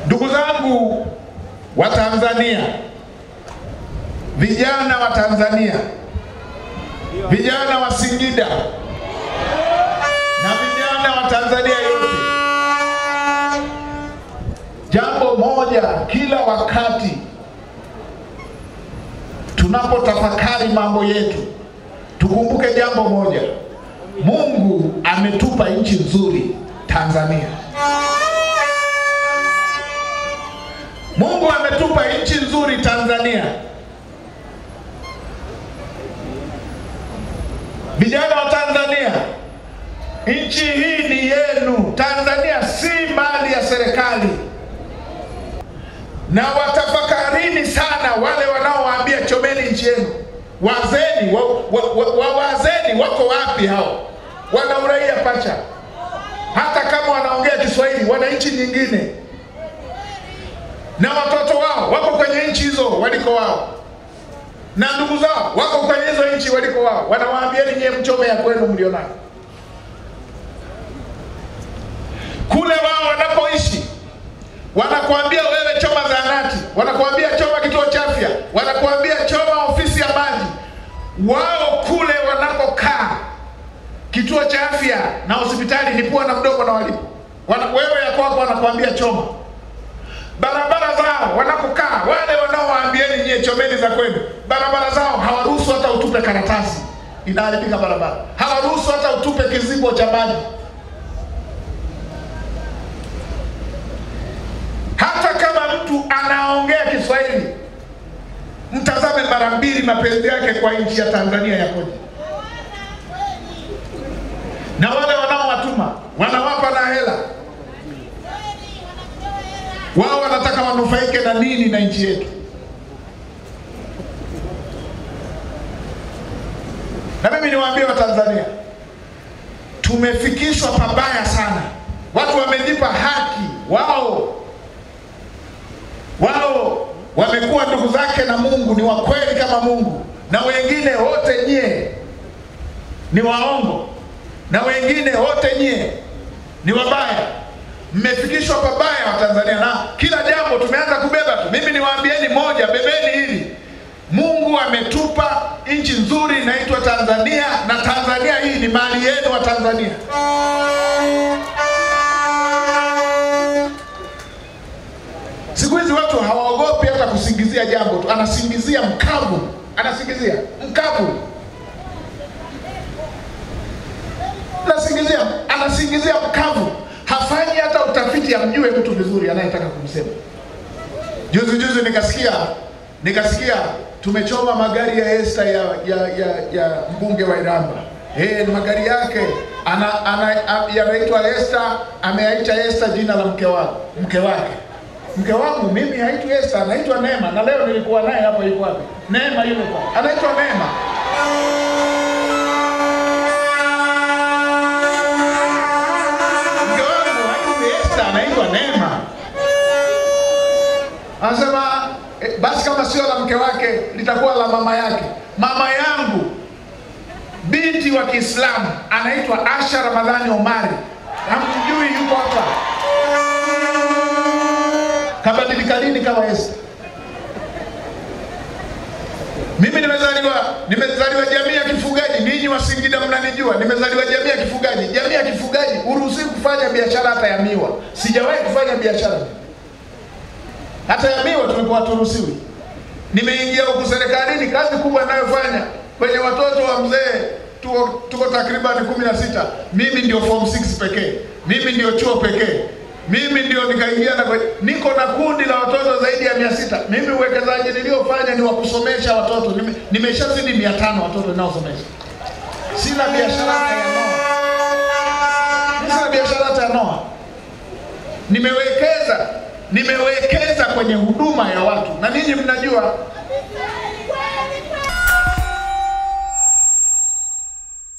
Ndugu zangu wa Tanzania, vijana wa Tanzania, vijana wa Singida na vijana wa Tanzania yote, jambo moja kila wakati tunapotafakari mambo yetu, tukumbuke jambo moja: Mungu ametupa nchi nzuri, Tanzania. Mungu ametupa nchi nzuri, Tanzania. Vijana wa Tanzania, nchi hii ni yenu. Tanzania si mali ya serikali. Na watafakarini sana wale wanaowaambia chomeni nchi yenu. Wazeni, wazeni wako wapi hao? Wana uraia pacha. Hata kama wanaongea Kiswahili, wana nchi nyingine. Na watoto wao wako kwenye nchi hizo waliko wao. Na ndugu zao wako kwenye hizo nchi waliko wao. Wanawaambia nyie mchome ya kwenu mlionayo. Kule wao wanapoishi, wanakuambia wewe choma zahanati, wanakuambia choma kituo cha afya, wanakuambia choma ofisi ya maji. Wao kule wanapokaa, kituo cha afya na hospitali ni pua na mdomo na walipo. Wewe yako hapo wanakuambia choma. Barabara zao wanapokaa, wale wanaowaambieni nyie chomeni za kwenu, barabara zao hawaruhusu hata utupe karatasi, inaharibika barabara. Hawaruhusu hata utupe kizibo cha maji. Hata kama mtu anaongea Kiswahili, mtazame mara mbili mapenzi yake kwa nchi ya Tanzania yakoje. Na wale wanaowatuma, wanawapa na hela. Wao wanataka wanufaike na nini na nchi yetu? Na mimi niwaambie wa Tanzania, tumefikishwa pabaya sana. Watu wamejipa haki. Wao wamekuwa ndugu zake na Mungu, ni wa kweli kama Mungu. Na wengine wote nyie ni waongo. Na wengine wote nyie ni wabaya. Mmefikishwa pabaya wa Tanzania, na kila jambo tumeanza kubeba tu. Mimi niwaambieni moja, bebeni hili: Mungu ametupa nchi nzuri inaitwa Tanzania, na Tanzania hii ni mali yenu wa Tanzania. Siku hizi watu hawaogopi hata kusingizia jambo tu. Anasingizia mkavu, anasingizia mkavu. Anasingizia mkavu. Hafanyi hata utafiti amjue mtu vizuri anayetaka kumsema. Juzi nikasikia tumechoma magari ya Esther ya mbunge wa Iramba. Magari yake yanaitwa Esther, ameaita Esther jina la mke wake. Mke wangu mimi haitwi Esther, anaitwa Neema. Na leo nilikuwa naye hapa, yuko wapi? Neema yule kwa. Anaitwa Neema. Anaitwa Neema. Anasema basi kama sio la mke wake litakuwa la mama yake. Mama yangu binti wa Kiislamu anaitwa Asha Ramadhani Omari. Hamjui yuko hapa. Kabadilika lini kama Esther? Mimi nimezaliwa jamii ya kifugaji. Ninyi wa Singida mnanijua. Nimezaliwa jamii ya kifugaji. Jamii ya kifugaji uruhusiwi kufanya biashara hata ya miwa. Sijawahi kufanya biashara. Hata ya miwa tumekuwa turuhusiwi. Nimeingia huku serikalini, kazi kubwa ninayofanya kwenye watoto wa mzee tuko takriban 16. Mimi ndio form 6 pekee. Mimi ndio chuo pekee. Mimi ndio nikaingia na niko na kundi la watoto zaidi ya 600. Mimi uwekezaji niliofanya ni wa kusomesha watoto. Nimeshazidi 500 watoto ninaosomesha. Sina biashara hata ya noa. Nimewekeza kwenye huduma ya watu. Na ninyi mnajua